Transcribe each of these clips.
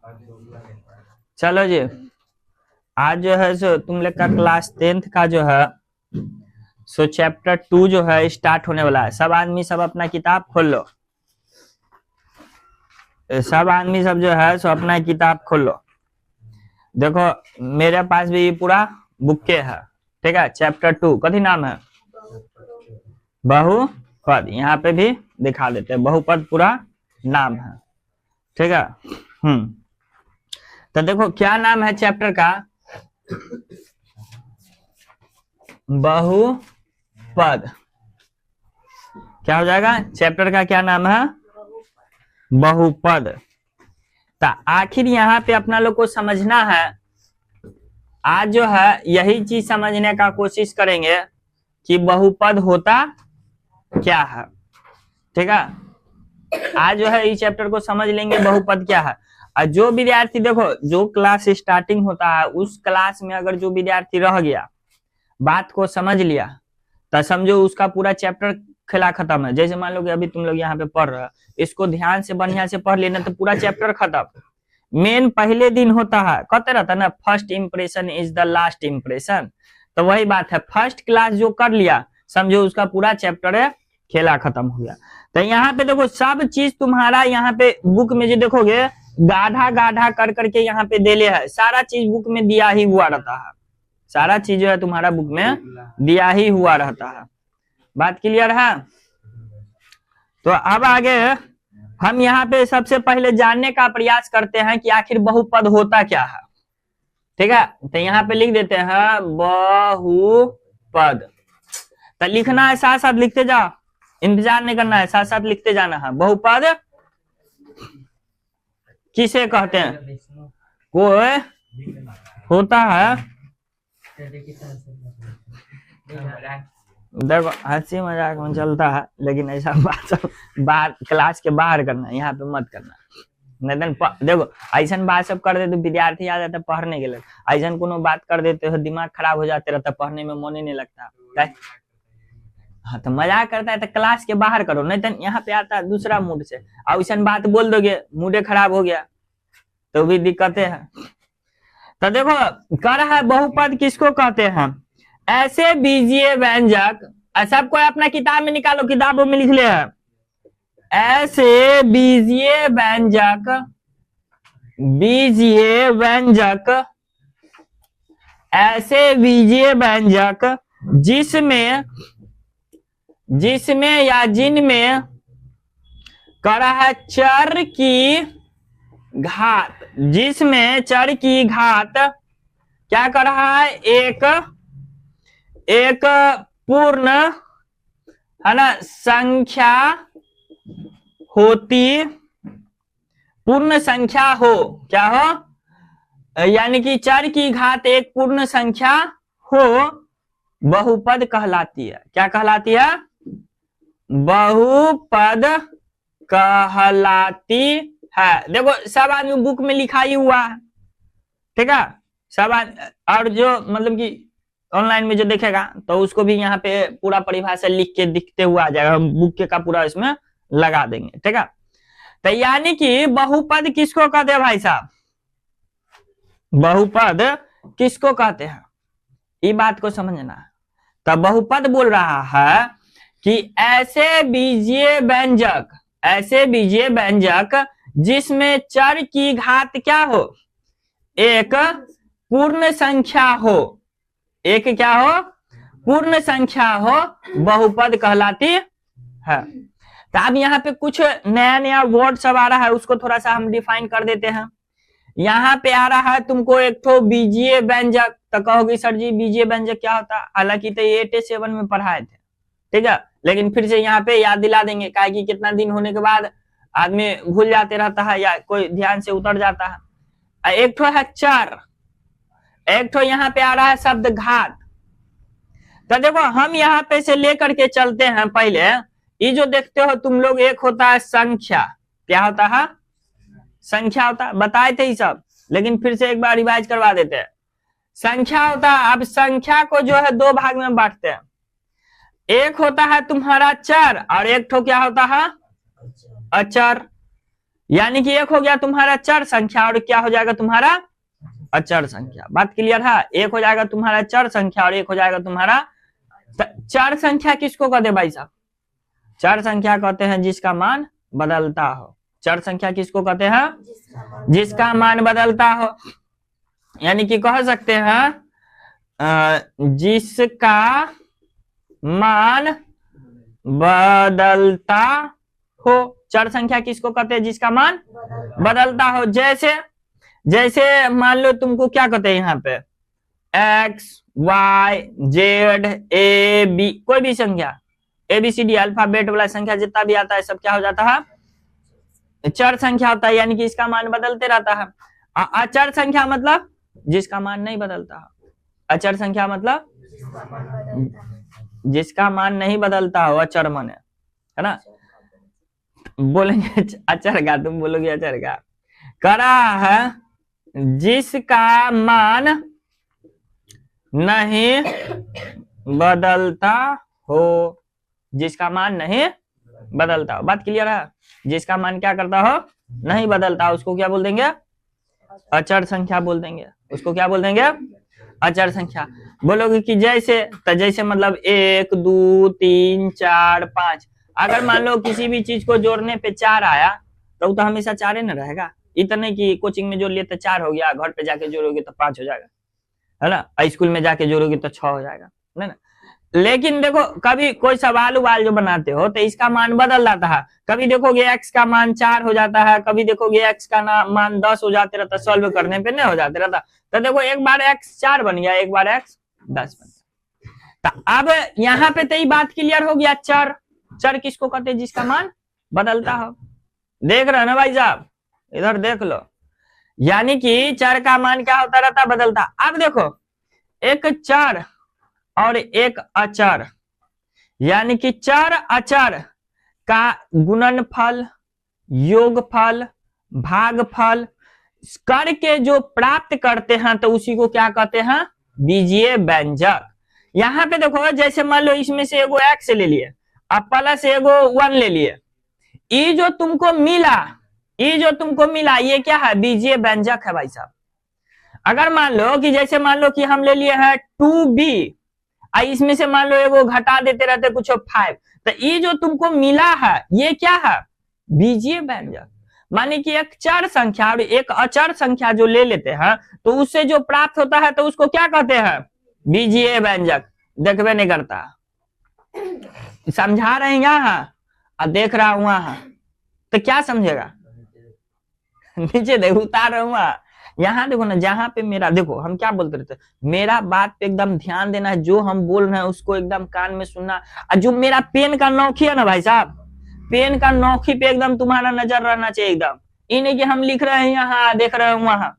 चलो जी, आज जो है सो तुम लोग का क्लास 10th का जो है सो चैप्टर 2 जो है स्टार्ट होने वाला है। सब आदमी सब अपना किताब खोल लो। सब आदमी सब जो है सो अपना किताब खोल लो। देखो मेरे पास भी पूरा बुक है, ठीक है। चैप्टर 2 कथी नाम है? बहुपद। यहाँ पे भी दिखा देते हैं, बहुपद पूरा नाम है, ठीक है। तो देखो क्या नाम है चैप्टर का? बहुपद। क्या हो जाएगा? चैप्टर का क्या नाम है? बहुपद। तो आखिर यहाँ पे अपना लोग को समझना है, आज जो है यही चीज समझने का कोशिश करेंगे कि बहुपद होता क्या है, ठीक है। आज जो है इस चैप्टर को समझ लेंगे बहुपद क्या है। और जो विद्यार्थी देखो जो क्लास स्टार्टिंग होता है उस क्लास में अगर जो विद्यार्थी रह गया, बात को समझ लिया, तो समझो उसका पूरा चैप्टर खेला खत्म है। जैसे मान लो कि अभी तुम लोग यहाँ पे पढ़ रहे हो, इसको ध्यान से बढ़िया से पढ़ लेना तो पूरा चैप्टर खत्म। मेन पहले दिन होता है, कहते रहता ना first impression is the last impression. तो वही बात है, फर्स्ट क्लास जो कर लिया समझो उसका पूरा चैप्टर खेला खत्म हो गया। तो यहाँ पे देखो सब चीज तुम्हारा यहाँ पे बुक में जो देखोगे गाढ़ा गाढ़ा कर करके यहाँ पे देले है, सारा चीज बुक में दिया ही हुआ रहता है। सारा चीज जो है तुम्हारा बुक में दिया ही हुआ रहता है। बात क्लियर है? तो अब आगे हम यहाँ पे सबसे पहले जानने का प्रयास करते हैं कि आखिर बहुपद होता क्या है, ठीक है। तो यहाँ पे लिख देते हैं बहुपद। तो लिखना है, साथ साथ लिखते जाओ, इंतजार नहीं करना है, साथ साथ लिखते जाना है। बहुपद किसे कहते हैं? कोई होता है, देखो हंसी मजाक में चलता है लेकिन ऐसा बात सब बाहर क्लास के बाहर करना है, यहाँ पे मत करना। नहीं देखो ऐसा बात सब कर देते विद्यार्थी आ जाता है पढ़ने के लिए, ऐसा कोनो बात कर देते हो दिमाग खराब हो जाते रहता, पढ़ने में मन ही नहीं लगता। हाँ तो मजाक करता है तो क्लास के बाहर करो, नहीं तो यहाँ पे आता है दूसरा मूड से, ऐसा बात बोल दोगे मूड खराब हो गया तो भी दिक्कतें है। तो देखो कर है बहुपद किसको कहते हैं? ऐसे बीजीय व्यंजक, सबको अपना किताब में निकालो, किताबों में लिख ले है। ऐसे बीजीय व्यंजक, बीजीय व्यंजक, ऐसे बीजीय व्यंजक जिसमें या जिनमें कर है चर की घात, जिसमें चर की घात क्या कर रहा है? एक पूर्ण है ना संख्या होती, पूर्ण संख्या हो, क्या हो? यानी कि चर की घात एक पूर्ण संख्या हो, बहुपद कहलाती है। क्या कहलाती है? बहुपद कहलाती है। देखो सब आदमी बुक में लिखा ही हुआ है, ठीक है। सब और जो मतलब कि ऑनलाइन में जो देखेगा तो उसको भी यहाँ पे पूरा परिभाषा लिख के दिखते हुआ आ जाएगा, हम बुक का पूरा इसमें लगा देंगे, ठीक है। तो यानी कि बहुपद किसको कहते हैं भाई साहब? बहुपद किसको कहते हैं ये बात को समझना है। तो बहुपद बोल रहा है कि ऐसे बीजीय व्यंजक, ऐसे बीजीय व्यंजक जिसमें चर की घात क्या हो? एक पूर्ण संख्या हो, एक क्या हो? पूर्ण संख्या हो, बहुपद कहलाती है। तो अब यहाँ पे कुछ नया नया वर्ड सब आ रहा है, उसको थोड़ा सा हम डिफाइन कर देते हैं। यहाँ पे आ रहा है तुमको एक तो बीजीय व्यंजक, तो कहोगे सर जी बीजीय व्यंजक क्या होता है? हालांकि तो 8A7 में पढ़ाए थे, ठीक है, लेकिन फिर से यहाँ पे याद दिला देंगे, काहे कि कितना दिन होने के बाद आदमी भूल जाते रहता है या कोई ध्यान से उतर जाता है। एक तो है चर, एक तो यहाँ पे आ रहा है शब्द घात। तो देखो हम यहाँ पे से लेकर के चलते हैं। पहले ये जो देखते हो तुम लोग, एक होता है संख्या। क्या होता है? संख्या होता है, बताए थे ये सब, लेकिन फिर से एक बार रिवाइज करवा देते हैं। संख्या होता है, अब संख्या को जो है दो भाग में बांटते हैं, एक होता है तुम्हारा चर और एक तो क्या होता है? अचर। यानी कि एक हो गया तुम्हारा चर संख्या और क्या हो जाएगा तुम्हारा अचर संख्या। बात क्लियर है? एक हो जाएगा तुम्हारा चर संख्या और एक हो जाएगा तुम्हारा चर संख्या। किसको कहते हैं भाई साहब? चर संख्या कहते हैं जिसका मान बदलता हो। चर संख्या किसको कहते हैं? जिसका मान बदलता हो। यानी कि कह सकते हैं जिसका मान बदलता हो। चर संख्या किसको कहते हैं? जिसका मान बदलता हो। जैसे मान लो तुमको क्या कहते हैं यहाँ पे x y z a b, कोई भी संख्या ABCD अल्फाबेट वाला संख्या जितना भी आता है सब क्या हो जाता है? चर संख्या होता है। यानी कि इसका मान बदलते रहता है। अचर संख्या मतलब जिसका मान नहीं बदलता है। अचर संख्या मतलब जिसका मान नहीं बदलता हो, अचर मन है ना। बोलेंगे अचर का, तुम बोलोगे अचर का। करा है जिसका मान नहीं बदलता हो। जिसका मान नहीं बदलता हो। बात क्लियर है? जिसका मान क्या करता हो? नहीं बदलता हो, उसको क्या बोल देंगे? अचर संख्या बोल देंगे। उसको क्या बोल देंगे? अचर संख्या। बोलोगे कि जैसे मतलब 1 2 3 4 5। अगर मान लो किसी भी चीज को जोड़ने पे 4 आया तो हमेशा 4 ही न रहेगा। इतने की कोचिंग में जोड़ लिए तो 4 हो गया, घर पे जाके जोड़ोगे तो 5 हो जाएगा, है ना। स्कूल में जाके जोड़ोगे तो 6 हो जाएगा, है ना। लेकिन देखो कभी कोई सवाल उवाल जो बनाते हो तो इसका मान बदल जाता है। कभी देखोगे x का मान 4 हो जाता है, कभी देखोगे x का मान 10 हो जाते रहता, सॉल्व करने पे नहीं हो जाते रहता। तो देखो एक बार x 4 बन गया, एक बार x 10 बन गया। तो अब यहाँ पे तो ये बात क्लियर हो गया। चर किसको कहते हैं? जिसका मान बदलता हो। देख रहे हो ना भाई साहब? इधर देख लो। यानी कि चर का मान क्या होता रहता? बदलता। अब देखो एक चर और एक अचर, यानी कि चर अचर का गुणनफल, योगफल, भागफल करके जो प्राप्त करते हैं तो उसी को क्या कहते हैं? बीजीय व्यंजक। यहाँ पे देखो जैसे मान लो इसमें से एगो x ले लिए, अब प्लस एगो 1 ले लिए। ये जो तुमको मिला ये क्या है? बीजीय व्यंजक है भाई साहब। अगर मान लो कि जैसे मान लो कि हम ले लिए हैं 2b, इसमें से मान लो एगो घटा देते रहते कुछ 5, तो ये जो तुमको मिला है ये क्या है? बीजीय व्यंजक। माने कि एक चर संख्या और एक अचर संख्या जो ले लेते हैं तो उससे जो प्राप्त होता है तो उसको क्या कहते हैं? बीजीय व्यंजक। देखबे नहीं करता, समझा रहे हैं यहाँ और देख रहा हूं वहां, तो क्या समझेगा? नीचे देखो उतार रहा हूं। यहाँ देखो ना, जहां पे मेरा देखो हम क्या बोलते रहते, मेरा बात पे एकदम ध्यान देना है। जो हम बोल रहे हैं उसको एकदम कान में सुनना। और जो मेरा पेन का नौखी है ना भाई साहब, पेन का नौखी पे एकदम तुम्हारा नजर रहना चाहिए एकदम। ये नहीं कि हम लिख रहे हैं यहाँ देख रहे हैं वहां,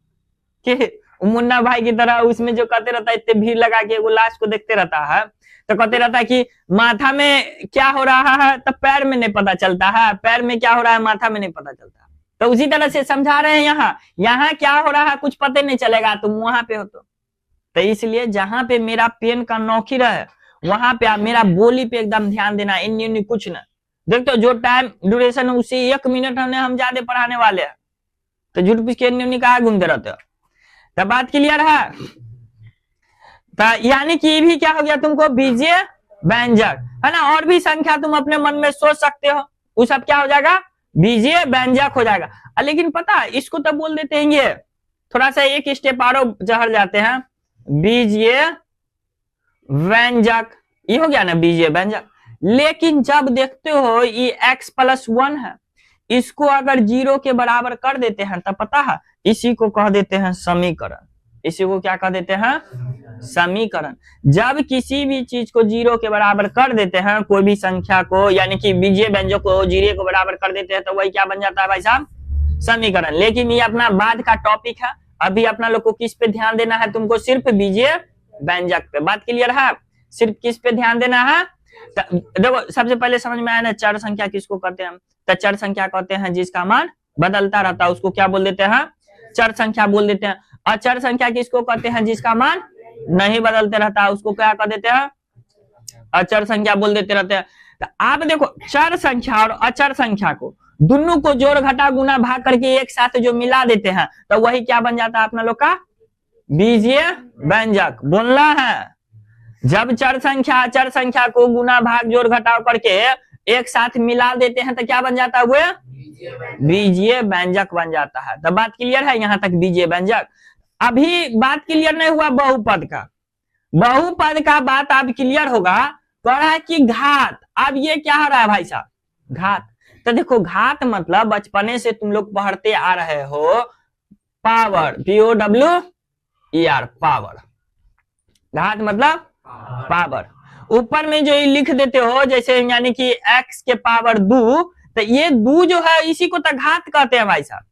कि मुन्ना भाई की तरह उसमें जो कहते रहता है इतने भीड़ लगा के वो लाश को देखते रहता है, तो कहते रहता है कि माथा में क्या हो रहा है तो पैर में नहीं पता चलता है, पैर में क्या हो रहा है माथा में नहीं पता चलता। तो उसी तरह से समझा रहे हैं यहाँ क्या हो रहा है कुछ पता नहीं चलेगा, तुम वहां पे हो तो इसलिए जहां पे मेरा पेन का नौखी रहे वहां पे आप मेरा बोली पे एकदम ध्यान देना। इन कुछ न देख, तो जो टाइम ड्यूरेशन है उसी 1 मिनट हम ज्यादा पढ़ाने वाले हैं, तो झूठ पीछ के कहा घूमते रहते हो। तो बात क्लियर है? तो यानी कि भी क्या हो गया तुमको? बीजीय व्यंजक, है ना। और भी संख्या तुम अपने मन में सोच सकते हो, वो सब क्या हो जाएगा? बीजीय व्यंजक हो जाएगा। लेकिन पता इसको तो बोल देते हैं, ये थोड़ा सा एक स्टेप और चढ़ जाते हैं, बीजीय व्यंजक। ये हो गया ना बीजीय व्यंजक। लेकिन जब देखते हो ये x+1 है, इसको अगर 0 के बराबर कर देते हैं तब पता है इसी को कह देते हैं समीकरण। इसी को क्या कह देते हैं? समीकरण। जब किसी भी चीज को 0 के बराबर कर देते हैं, कोई भी संख्या को, यानी कि बीजीय व्यंजक को 0 के बराबर कर देते हैं तो वही क्या बन जाता है भाई साहब? समीकरण। लेकिन ये अपना बाद का टॉपिक है, अभी अपना लोग को किस पे ध्यान देना है? तुमको सिर्फ बीजीय व्यंजक पे। बात क्लियर है? सिर्फ किस पे ध्यान देना है? देखो सबसे पहले समझ में आया ना, चर संख्या किसको कहते हैं? तो चर संख्या कहते हैं जिसका मान बदलता रहता है, उसको क्या बोल देते हैं? चर संख्या बोल देते हैं। अचर संख्या किसको कहते हैं? जिसका मान नहीं बदलते रहता है, उसको क्या कह देते हैं? अचर संख्या बोल देते रहते हैं। तो आप देखो चर संख्या और अचर संख्या को दोनों को जोड़ घटा गुना भाग करके एक साथ जो मिला देते हैं तो वही क्या बन जाता है अपना लोग का बीजीय व्यंजक। बोलना है जब चर संख्या को गुना भाग जोड़ घटाव करके एक साथ मिला देते हैं तो क्या बन जाता है वो बीजीय व्यंजक बन जाता है। तो बात क्लियर है यहाँ तक बीजीय व्यंजक। अभी बात क्लियर नहीं हुआ बहुपद का। बहुपद का बात अब क्लियर होगा। कह रहा है कि घात, अब ये क्या हो रहा है भाई साहब घात। तो देखो घात मतलब बचपने से तुम लोग पढ़ते आ रहे हो पावर, POWER पावर। घात मतलब पावर। ऊपर में जो लिख देते हो जैसे यानी कि x के पावर 2, तो ये 2 जो है इसी को तो घात कहते हैं भाई साहब।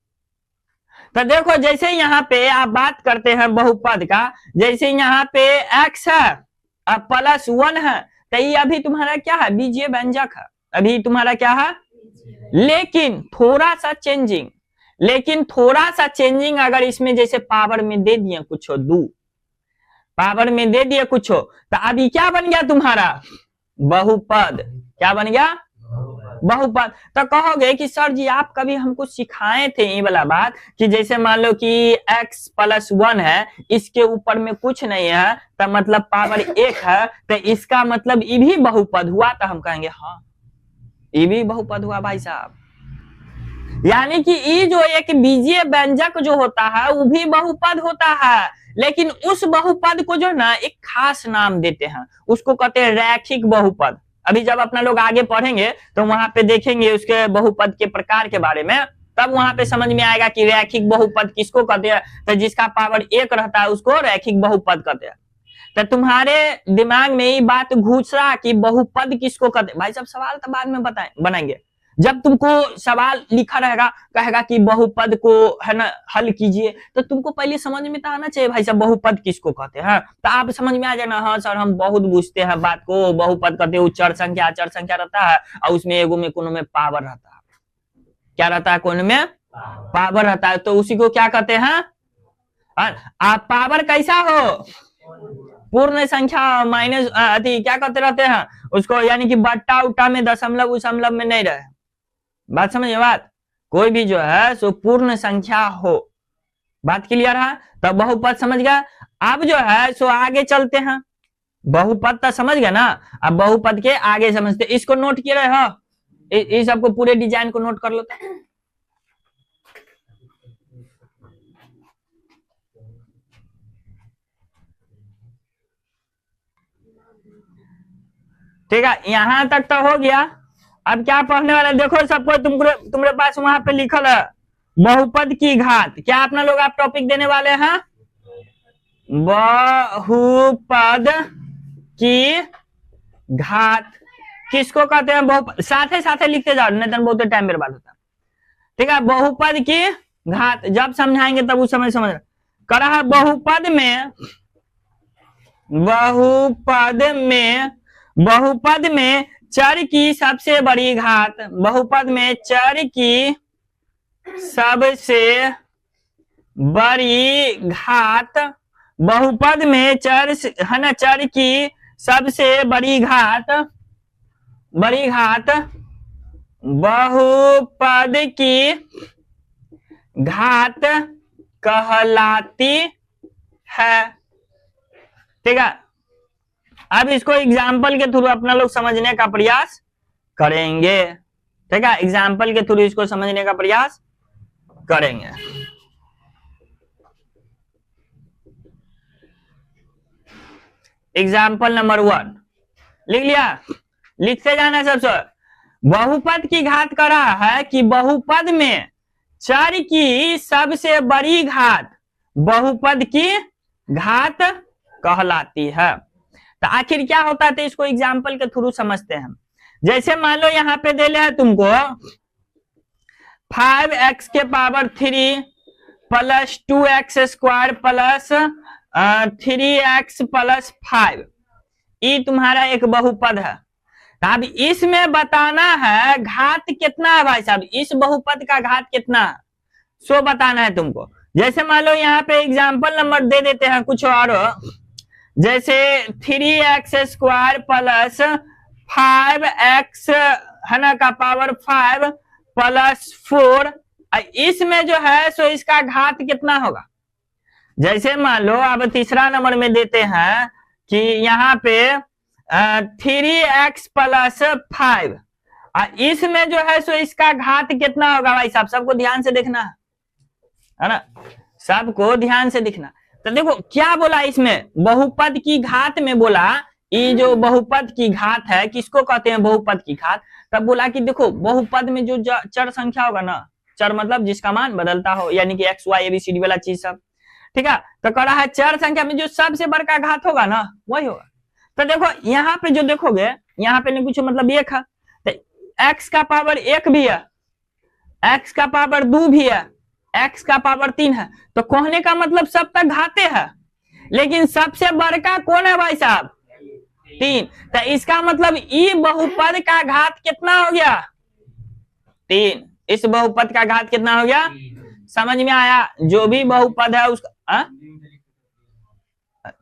तो देखो जैसे यहाँ पे आप बात करते हैं बहुपद का, जैसे यहाँ पे x है अब +1 है तो ये अभी तुम्हारा क्या है बीजीय व्यंजक है, अभी तुम्हारा क्या है। लेकिन थोड़ा सा चेंजिंग अगर इसमें जैसे पावर में दे दिए कुछ 2, पावर में दे दिए कुछ तो अभी क्या बन गया तुम्हारा बहुपद। क्या बन गया बहुपद। तो कहोगे कि सर जी आप कभी हमको सिखाए थे ये वाला बात कि जैसे मान लो कि x +1 है, इसके ऊपर में कुछ नहीं है तो मतलब पावर 1 है, तो इसका मतलब ये भी बहुपद हुआ। तो हम कहेंगे हाँ ये भी बहुपद हुआ भाई साहब। यानी कि ये जो एक बीजीय व्यंजक जो होता है वो भी बहुपद होता है, लेकिन उस बहुपद को जो ना एक खास नाम देते हैं, उसको कहते हैं रैखिक बहुपद। अभी जब अपना लोग आगे पढ़ेंगे तो वहां पे देखेंगे उसके बहुपद के प्रकार के बारे में, तब वहां पे समझ में आएगा कि रैखिक बहुपद किसको कहते हैं। तो जिसका पावर 1 रहता है उसको रैखिक बहुपद कहते हैं। तो तुम्हारे दिमाग में ये बात घुस रहा कि बहुपद किसको कहते हैं। भाई साहब सवाल तो बाद में बनाएंगे, जब तुमको सवाल लिखा रहेगा कहेगा कि बहुपद को है ना हल कीजिए, तो तुमको पहले समझ में तो आना चाहिए भाई साहब बहुपद किसको कहते हैं। तो आप समझ में आ जाना हाँ सर हम बहुत बुझते हैं बात को, बहुपद कहते हैं चर संख्या रहता है और उसमें एगो में कोनो में पावर रहता है। क्या रहता है कोनो में पावर रहता है, तो उसी को क्या कहते हैं। आप पावर कैसा हो पूर्ण संख्या माइनस क्या कहते रहते हैं उसको, यानी कि बट्टा उट्टा में दशमलव उसमलव में नहीं रहे। बात समझिए बात, कोई भी जो है सो पूर्ण संख्या हो। बात क्लियर है। तो बहुपद समझ गया। अब जो है सो आगे चलते हैं। बहुपद तो समझ गए ना, अब बहुपद के आगे समझते। इसको नोट किए रहे हो, इस सबको पूरे डिजाइन को नोट कर लो। ठीक है यहां तक तो हो गया। अब क्या पढ़ने वाला देखो सबको, तुम्हारे पास वहां पे लिखल है बहुपद की घात। क्या अपना लोग आप टॉपिक देने वाले हैं बहुपद की घात किसको कहते हैं। बहुपद साथे साथे लिखते जाओ नहीं तो बहुत टाइम बर्बाद होता। ठीक है बहुपद की घात जब समझाएंगे तब उस समय समझ कर रहा है। बहुपद में चर की सबसे बड़ी घात, बहुपद में चर की सबसे बड़ी घात, बहुपद में चर है ना चर की सबसे बड़ी घात बहुपद की घात कहलाती है। ठीक है अब इसको एग्जाम्पल के थ्रू अपना लोग समझने का प्रयास करेंगे। ठीक है एग्जाम्पल के थ्रू इसको समझने का प्रयास करेंगे। एग्जाम्पल नंबर 1 लिख लिया, लिखते जाना सबसे। बहुपद की घात कर रहा है कि बहुपद में चर की सबसे बड़ी घात बहुपद की घात कहलाती है। तो आखिर क्या होता है तो इसको एग्जाम्पल के थ्रू समझते हैं। जैसे मान लो यहाँ पे दे ले है तुमको 5x के power 3 plus 2x² plus 3x plus 5, ये तुम्हारा एक बहुपद है। अब इसमें बताना है घात कितना है भाई साहब, इस बहुपद का घात कितना है सो बताना है तुमको। जैसे मान लो यहाँ पे एग्जाम्पल नंबर दे देते हैं कुछ और, जैसे 3x² प्लस 5x है ना का पावर 5 प्लस 4, इसमें जो है सो इसका घात कितना होगा। जैसे मान लो अब तीसरा नंबर में देते हैं कि यहाँ पे 3x प्लस 5, इसमें जो है सो इसका घात कितना होगा भाई साहब, सबको ध्यान से देखना है ना, सबको ध्यान से दिखना। तो देखो क्या बोला इसमें, बहुपद की घात में बोला, ये जो बहुपद की घात है किसको कहते हैं, बहुपद की घात। तब बोला कि देखो बहुपद में जो चर संख्या होगा ना, चर मतलब जिसका मान बदलता हो, यानी कि एक्स वाई एबीसीडी वाला चीज सब, ठीक है। तो कह रहा है चर संख्या में जो सबसे बड़का घात होगा ना वही होगा। तो देखो यहाँ पे जो देखोगे, यहाँ पे नहीं कुछ मतलब 1 है, तो एक्स का पावर 1 भी है, एक्स का पावर 2 भी है, एक्स का पावर 3 है। तो कहने का मतलब सब तक घाते है, लेकिन सबसे बड़का कौन है भाई साहब, 3। तो इसका मतलब ई बहुपद का घात कितना हो गया, 3। इस बहुपद का घात कितना हो गया, समझ में आया। जो भी बहुपद है उसका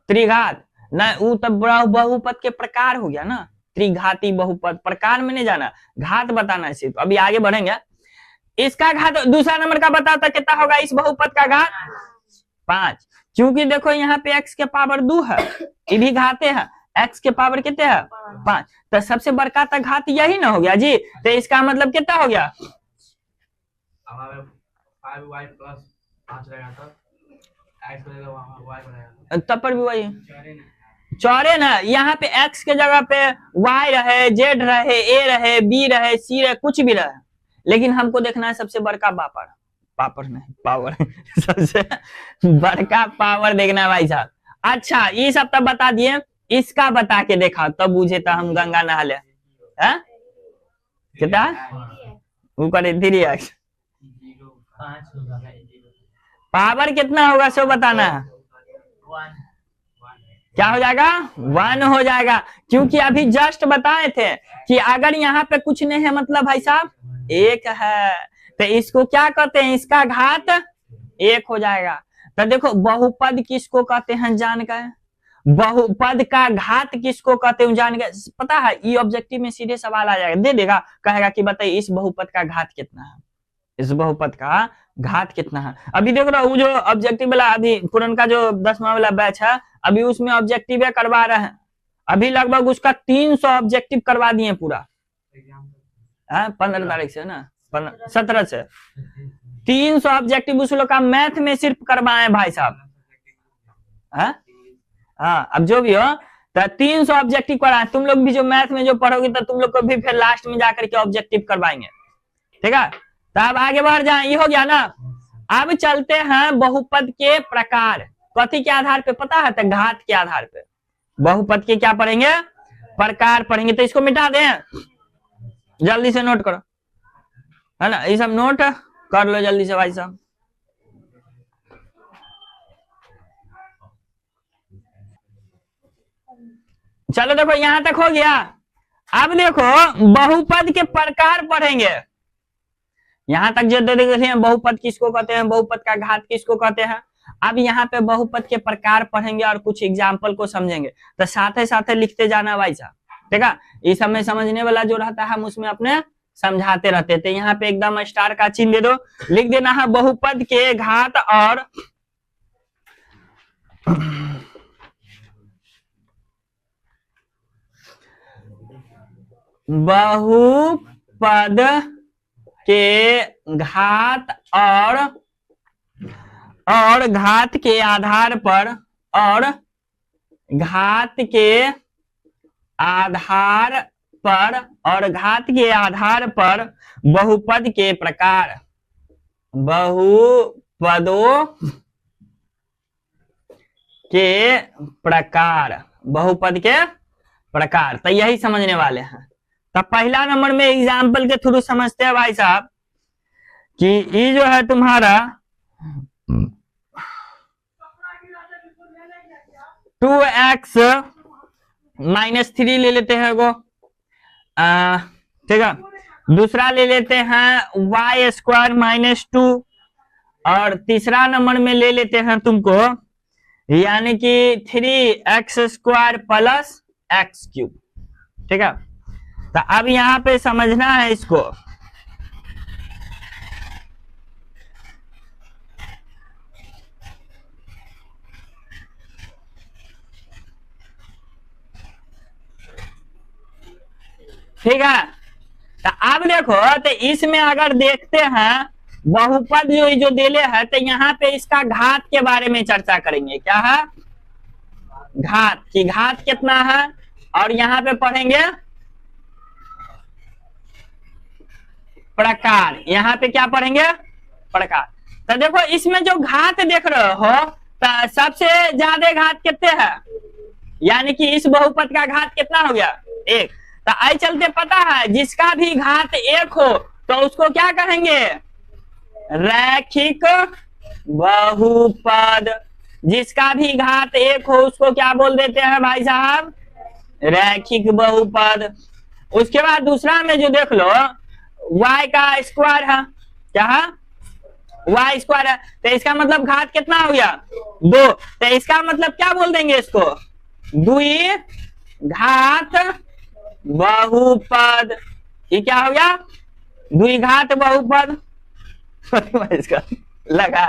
त्रिघात ना, वो तब बहुपद के प्रकार हो गया ना, त्रिघाती बहुपद। प्रकार में नहीं जाना, घात बताना सिर्फ। अभी आगे बढ़ेंगे। इसका घात दूसरा नंबर का बताता कितना होगा, इस बहुपद का घात 5, क्योंकि देखो यहाँ पे x के पावर 2 है, ये भी घाते हैं, x के पावर कितने है 5, तो सबसे बड़का तक घात यही ना हो गया जी। तो इसका मतलब कितना हो गया, 5y प्लस 5 रहेगा तब पर भी वही चौरे ना, यहाँ पे x के जगह पे y रहे, z रहे, a रहे, b रहे, c रहे, कुछ भी रहे, लेकिन हमको देखना है सबसे बड़का पावर नहीं पावर सबसे बड़का पावर देखना है भाई साहब। अच्छा ये सब तब बता दिए, इसका बता के देखा तब बुझे तो हम गंगा नहा ले। कितना ऊपर 3x, पावर कितना होगा सो बताना है, क्या हो जाएगा 1 हो जाएगा, क्योंकि अभी जस्ट बताए थे कि अगर यहाँ पे कुछ नहीं है मतलब भाई साहब 1 है, तो इसको क्या कहते हैं, इसका घात 1 हो जाएगा। तो देखो बहुपद किसको कहते हैं जान गए, बहुपद का घात किसको कहते हैं जान गए, पता है। ये ऑब्जेक्टिव में सीधे सवाल आ जाएगा, दे देगा, कहेगा कि बताइए इस बहुपद का घात कितना है, इस बहुपद का घात कितना है। अभी देख रहा हूँ जो ऑब्जेक्टिव वाला, अभी पुरनका जो 10वां वाला बैच है, अभी उसमें ऑब्जेक्टिव करवा रहे हैं, अभी लगभग उसका 300 ऑब्जेक्टिव करवा दिए पूरा, 15 तारीख से ना, 17 से 300 ऑब्जेक्टिव उस लोग का मैथ में सिर्फ करवाए भाई साहब। हाँ अब जो भी हो तो 300 ऑब्जेक्टिव कराए, तुम लोग भी जो मैथ में जो पढ़ोगे तो तुम लोग को भी फिर लास्ट में जाकर के ऑब्जेक्टिव करवाएंगे, ठीक है। तो अब आगे बढ़ जाए, ये हो गया ना। अब चलते हैं बहुपद के प्रकार, कथी के आधार पे पता है, तो घात के आधार पे बहुपद के क्या पढ़ेंगे, प्रकार पढ़ेंगे। तो इसको मिटा दें, जल्दी से नोट करो, है ना, ये सब नोट कर लो जल्दी से भाई साहब। चलो देखो यहां तक हो गया। अब देखो बहुपद के प्रकार पढ़ेंगे, यहां तक जो देख रहे हैं बहुपद किसको कहते हैं, बहुपद का घात किसको कहते हैं। अब यहाँ पे बहुपद के प्रकार पढ़ेंगे और कुछ एग्जाम्पल को समझेंगे, तो साथ साथ लिखते जाना भाई साहब, ठीक है। इस समय समझने वाला जो रहता है हम उसमें अपने समझाते रहते थे। यहाँ पे एकदम स्टार का चिन्ह दे दो, लिख देना है बहुपद के घात और बहुपद के घात और घात के आधार पर, और घात के आधार पर, और घात के आधार पर बहुपद के प्रकार, बहुपदों के प्रकार, बहुपद के प्रकार। तो यही समझने वाले हैं। तो पहला नंबर में एग्जाम्पल के थ्रू समझते हैं भाई साहब कि ये जो है तुम्हारा 2x - 3 ले लेते हैं वो, ठीक है। दूसरा ले लेते हैं y² - 2, और तीसरा नंबर में ले लेते हैं तुमको यानी कि 3x² + x³, ठीक है। तो अब यहाँ पे समझना है इसको, ठीक है। तो अब देखो, तो इसमें अगर देखते हैं बहुपद जो देले है, तो यहाँ पे इसका घात के बारे में चर्चा करेंगे। क्या है? घात, की घात कितना है, और यहाँ पे पढ़ेंगे प्रकार। यहाँ पे क्या पढ़ेंगे? प्रकार। तो देखो इसमें जो घात देख रहे हो, तो सबसे ज्यादा घात कितने है, यानी कि इस बहुपद का घात कितना हो गया? 1। तो आई चलते पता है जिसका भी घात 1 हो तो उसको क्या कहेंगे? रैखिक बहुपद। जिसका भी घात 1 हो उसको क्या बोल देते हैं भाई साहब? रैखिक बहुपद। उसके बाद दूसरा में जो देख लो, y का स्क्वायर है। क्या है? y स्क्वायर है, तो इसका मतलब घात कितना हो गया? 2। तो इसका मतलब क्या बोल देंगे इसको? द्विघात बहुपद। ये क्या हो गया? द्विघात बहुपद। इसका लगा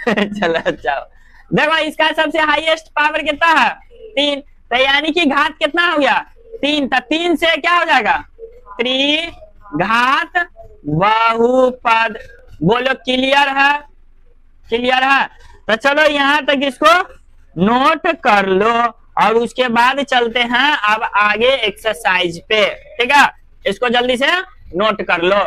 चलो अच्छा। देखो इसका सबसे हाईएस्ट पावर कितना है? 3। तो यानी कि घात कितना हो गया? 3। तो 3 से क्या हो जाएगा? त्रिघात बहुपद। बोलो क्लियर है? क्लियर है? तो चलो यहां तक इसको नोट कर लो, और उसके बाद चलते हैं अब आगे एक्सरसाइज पे। ठीक है, इसको जल्दी से नोट कर लो।